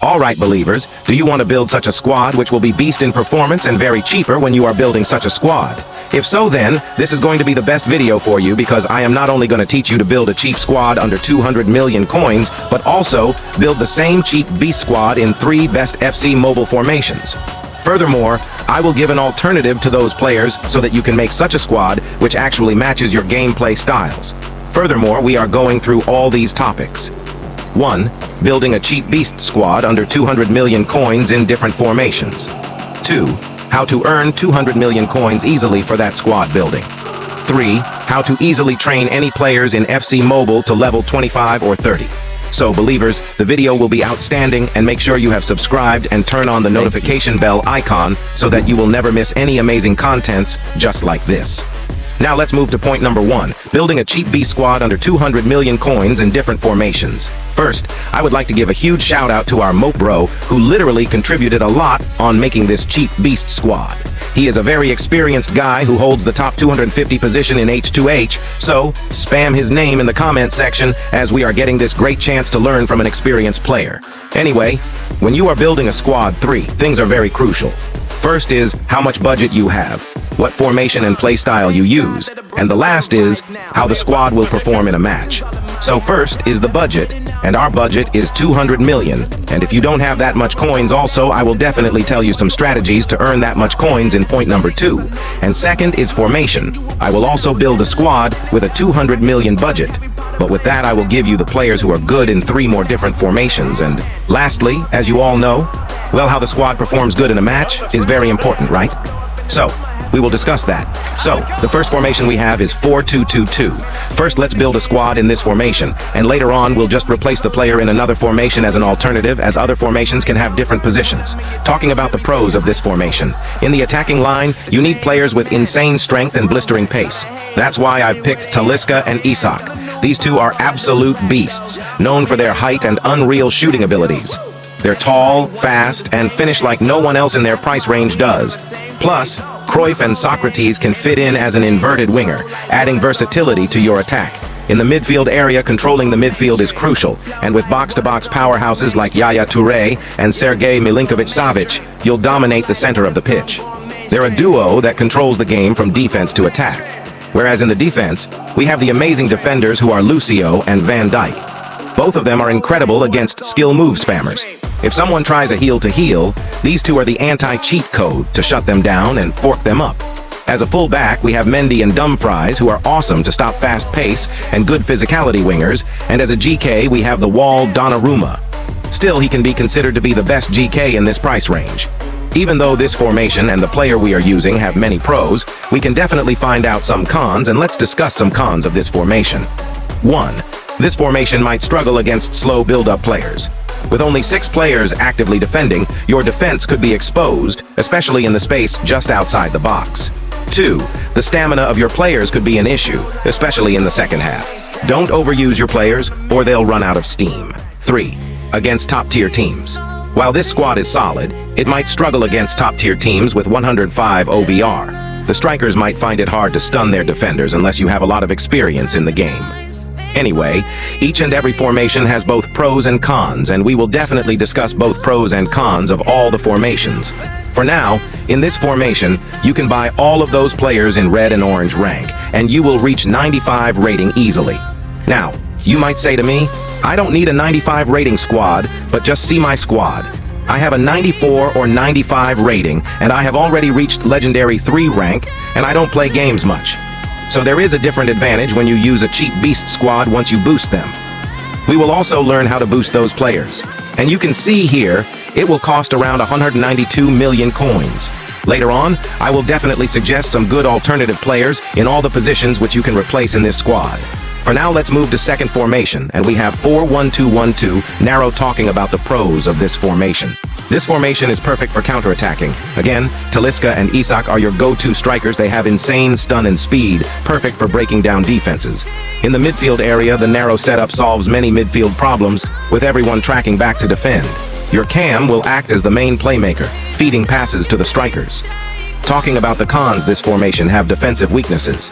Alright believers, do you want to build such a squad which will be beast in performance and very cheaper when you are building such a squad? If so then, this is going to be the best video for you because I am not only going to teach you to build a cheap squad under 200 million coins, but also build the same cheap beast squad in 3 best FC mobile formations. Furthermore, I will give an alternative to those players so that you can make such a squad which actually matches your gameplay styles. Furthermore, we are going through all these topics. 1. Building a cheap beast squad under 200 million coins in different formations. 2. How to earn 200 million coins easily for that squad building. 3. How to easily train any players in FC Mobile to level 25 or 30. So believers, the video will be outstanding and make sure you have subscribed and turn on the notification bell icon so that you will never miss any amazing contents just like this. Now let's move to point number 1, building a cheap beast squad under 200 million coins in different formations. First, I would like to give a huge shout out to our Mope Bro, who literally contributed a lot on making this cheap beast squad. He is a very experienced guy who holds the top 250 position in H2H, so spam his name in the comment section as we are getting this great chance to learn from an experienced player. Anyway, when you are building a squad, 3 things are very crucial. First is how much budget you have, what formation and playstyle you use, and the last is how the squad will perform in a match. So first is the budget, and our budget is 200 million, and if you don't have that much coins also, I will definitely tell you some strategies to earn that much coins in point number 2. And second is formation. I will also build a squad with a 200 million budget, but with that I will give you the players who are good in 3 more different formations. And lastly, as you all know, well, how the squad performs good in a match is very important, right? So, we will discuss that. So, the first formation we have is 4-2-2-2. First, let's build a squad in this formation, and later on we'll just replace the player in another formation as an alternative, as other formations can have different positions. Talking about the pros of this formation. In the attacking line, you need players with insane strength and blistering pace. That's why I've picked Talisca and Isak. These two are absolute beasts, known for their height and unreal shooting abilities. They're tall, fast, and finish like no one else in their price range does. Plus, Cruyff and Socrates can fit in as an inverted winger, adding versatility to your attack. In the midfield area, controlling the midfield is crucial, and with box-to-box powerhouses like Yaya Toure and Sergei Milinkovic-Savic, you'll dominate the center of the pitch. They're a duo that controls the game from defense to attack. Whereas in the defense, we have the amazing defenders who are Lucio and Van Dijk. Both of them are incredible against skill move spammers. If someone tries a heel-to-heel, these two are the anti-cheat code to shut them down and fork them up. As a full-back, we have Mendy and Dumfries, who are awesome to stop fast pace and good physicality wingers, and as a GK, we have the wall Donnarumma. Still, he can be considered to be the best GK in this price range. Even though this formation and the player we are using have many pros, we can definitely find out some cons, and let's discuss some cons of this formation. 1. This formation might struggle against slow build-up players. With only 6 players actively defending, your defense could be exposed, especially in the space just outside the box. 2. The stamina of your players could be an issue, especially in the second half. Don't overuse your players, or they'll run out of steam. 3. Against top-tier teams. While this squad is solid, it might struggle against top-tier teams with 105 OVR. The strikers might find it hard to stun their defenders unless you have a lot of experience in the game. Anyway, each and every formation has both pros and cons, and we will definitely discuss both pros and cons of all the formations. For now, in this formation, you can buy all of those players in red and orange rank, and you will reach 95 rating easily. Now, you might say to me, I don't need a 95 rating squad, but just see my squad. I have a 94 or 95 rating, and I have already reached Legendary 3 rank, and I don't play games much. So there is a different advantage when you use a cheap beast squad once you boost them. We will also learn how to boost those players. And you can see here, it will cost around 192 million coins. Later on, I will definitely suggest some good alternative players in all the positions which you can replace in this squad. For now, let's move to second formation, and we have 4-1-2-1-2, narrow talking about the pros of this formation. This formation is perfect for counterattacking. Again, Talisca and Isak are your go-to strikers. They have insane stun and speed, perfect for breaking down defenses. In the midfield area, the narrow setup solves many midfield problems, with everyone tracking back to defend. Your cam will act as the main playmaker, feeding passes to the strikers. Talking about the cons, this formation have defensive weaknesses.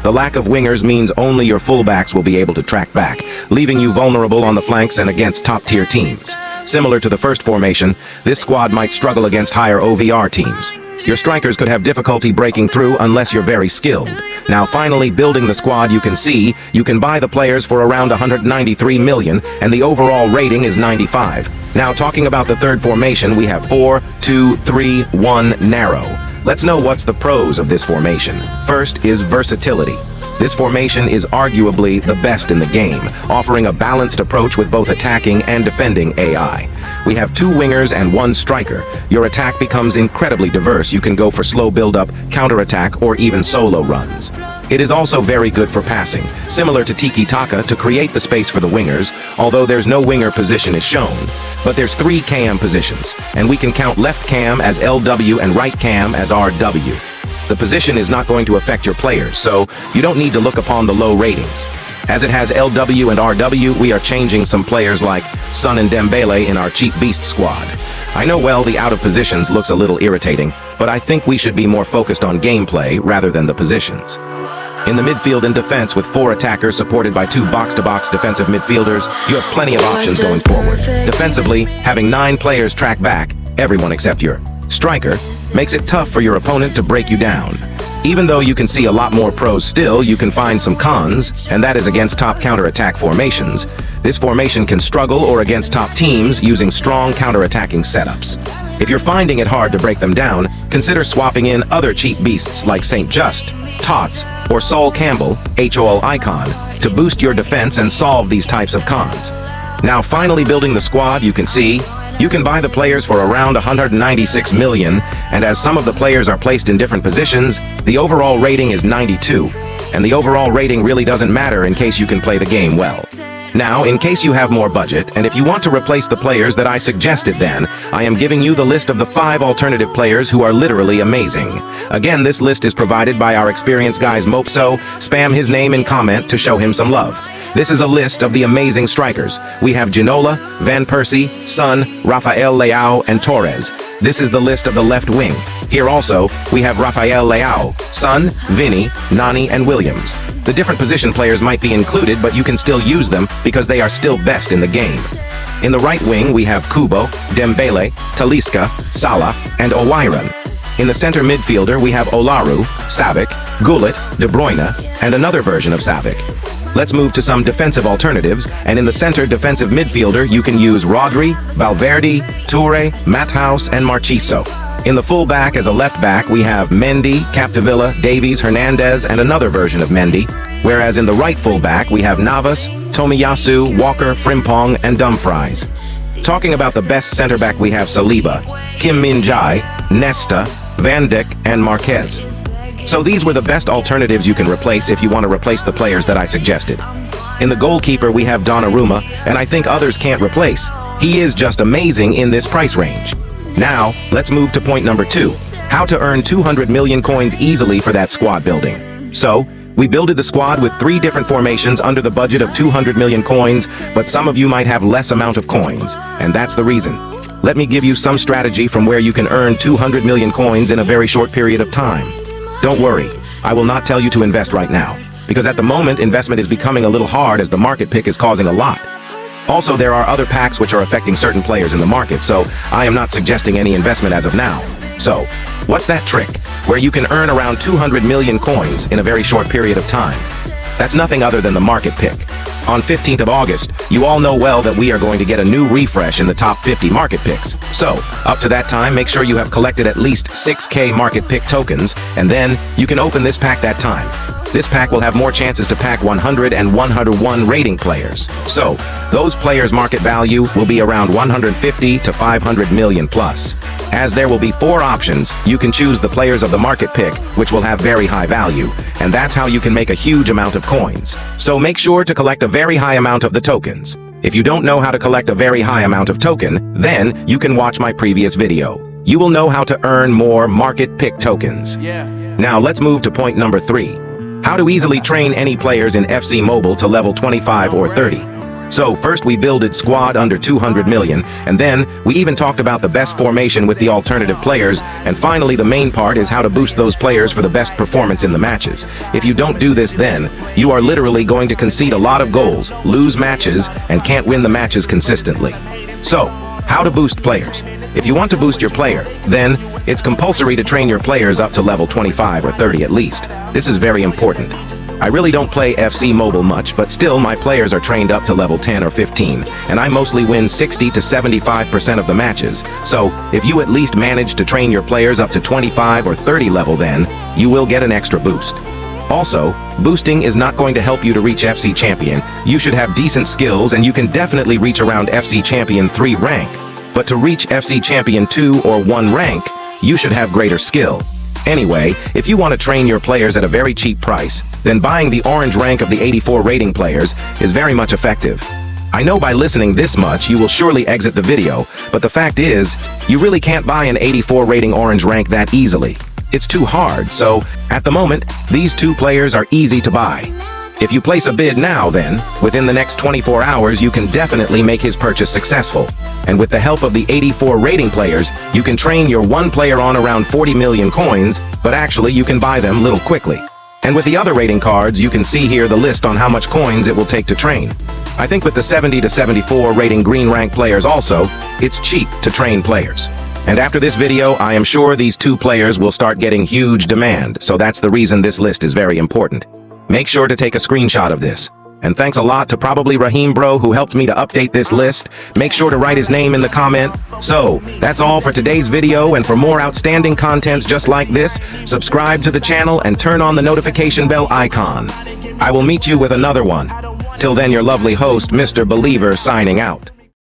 The lack of wingers means only your fullbacks will be able to track back, leaving you vulnerable on the flanks and against top-tier teams. Similar to the first formation, this squad might struggle against higher OVR teams. Your strikers could have difficulty breaking through unless you're very skilled. Now finally building the squad, you can see you can buy the players for around 193 million and the overall rating is 95. Now talking about the third formation, we have 4, 2, 3, 1 narrow. Let's know what's the pros of this formation. First is versatility. This formation is arguably the best in the game, offering a balanced approach with both attacking and defending AI. We have 2 wingers and 1 striker. Your attack becomes incredibly diverse. You can go for slow build-up, counter-attack, or even solo runs. It is also very good for passing, similar to Tiki-Taka to create the space for the wingers, although there's no winger position is shown. But there's 3 cam positions, and we can count left cam as LW and right cam as RW. The position is not going to affect your players, so you don't need to look upon the low ratings. As it has LW and RW, we are changing some players like Son and Dembele in our cheap beast squad. I know well the out of positions looks a little irritating, but I think we should be more focused on gameplay rather than the positions. In the midfield and defense with 4 attackers supported by 2 box-to-box defensive midfielders, you have plenty of options going forward. Defensively, having 9 players track back, everyone except your striker, makes it tough for your opponent to break you down. Even though you can see a lot more pros still, you can find some cons, and that is against top counter-attack formations. This formation can struggle or against top teams using strong counter-attacking setups. If you're finding it hard to break them down, consider swapping in other cheap beasts like St. Just, Tots, or Sol Campbell, HOL Icon, to boost your defense and solve these types of cons. Now finally building the squad, you can see you can buy the players for around 196 million, and as some of the players are placed in different positions, the overall rating is 92. And the overall rating really doesn't matter in case you can play the game well. Now, in case you have more budget, and if you want to replace the players that I suggested then, I am giving you the list of the 5 alternative players who are literally amazing. Again, this list is provided by our experienced guys Mopso. Spam his name in comment to show him some love. This is a list of the amazing strikers. We have Ginola, Van Persie, Son, Rafael Leao, and Torres. This is the list of the left wing. Here also, we have Rafael Leao, Son, Vinny, Nani, and Williams. The different position players might be included, but you can still use them because they are still best in the game. In the right wing, we have Kubo, Dembele, Talisca, Salah, and Owyran. In the center midfielder, we have Olaru, Savic, Gullit, De Bruyne, and another version of Savic. Let's move to some defensive alternatives, and in the center defensive midfielder, you can use Rodri, Valverde, Toure, Matthaus, and Marchiso. In the full back as a left back, we have Mendy, Capdevila, Davies, Hernandez, and another version of Mendy, whereas in the right full back, we have Navas, Tomiyasu, Walker, Frimpong, and Dumfries. Talking about the best center back, we have Saliba, Kim Min-jae, Nesta, Van Dijk, and Marquez. So these were the best alternatives you can replace if you want to replace the players that I suggested. In the goalkeeper, we have Donnarumma, and I think others can't replace. He is just amazing in this price range. Now, let's move to point number 2, how to earn 200 million coins easily for that squad building. So, we builded the squad with 3 different formations under the budget of 200 million coins, but some of you might have less amount of coins, and that's the reason. Let me give you some strategy from where you can earn 200 million coins in a very short period of time. Don't worry, I will not tell you to invest right now, because at the moment investment is becoming a little hard as the market pick is causing a lot. Also, there are other packs which are affecting certain players in the market, so I am not suggesting any investment as of now. So, what's that trick, where you can earn around 200 million coins in a very short period of time? That's nothing other than the market pick. On 15th of August, you all know well that we are going to get a new refresh in the top 50 market picks. So, up to that time, make sure you have collected at least 6k market pick tokens, and then you can open this pack that time. This pack will have more chances to pack 100 and 101 rating players. So, those players' market value will be around 150 to 500 million plus. As there will be 4 options, you can choose the players of the market pick, which will have very high value, and that's how you can make a huge amount of coins. So make sure to collect a very high amount of the tokens. If you don't know how to collect a very high amount of token, then you can watch my previous video. You will know how to earn more market pick tokens. Now let's move to point number 3. How to easily train any players in FC Mobile to level 25 or 30. So first we builded squad under 200 million, and then we even talked about the best formation with the alternative players, and finally the main part is how to boost those players for the best performance in the matches. If you don't do this, then you are literally going to concede a lot of goals, lose matches, and can't win the matches consistently. So, How to boost players. If you want to boost your player, then it's compulsory to train your players up to level 25 or 30 at least. This is very important. I really don't play FC Mobile much, but still my players are trained up to level 10 or 15, and I mostly win 60 to 75% of the matches. So, if you at least manage to train your players up to 25 or 30 level, then you will get an extra boost. Also, boosting is not going to help you to reach FC Champion. You should have decent skills and you can definitely reach around FC Champion 3 rank. But to reach FC Champion 2 or 1 rank, you should have greater skill. Anyway, if you want to train your players at a very cheap price, then buying the orange rank of the 84 rating players is very much effective. I know by listening this much you will surely exit the video, but the fact is, you really can't buy an 84 rating orange rank that easily. It's too hard, so, at the moment, these 2 players are easy to buy. If you place a bid now, then, within the next 24 hours you can definitely make his purchase successful. And with the help of the 84 rating players, you can train your one player on around 40 million coins, but actually you can buy them little quickly. And with the other rating cards, you can see here the list on how much coins it will take to train. I think with the 70 to 74 rating green rank players also, it's cheap to train players. And after this video, I am sure these 2 players will start getting huge demand, so that's the reason this list is very important. Make sure to take a screenshot of this. And thanks a lot to probably Raheem Bro who helped me to update this list. Make sure to write his name in the comment. So, that's all for today's video, and for more outstanding contents just like this, subscribe to the channel and turn on the notification bell icon. I will meet you with another one. Till then, your lovely host, Mr. Believer, signing out.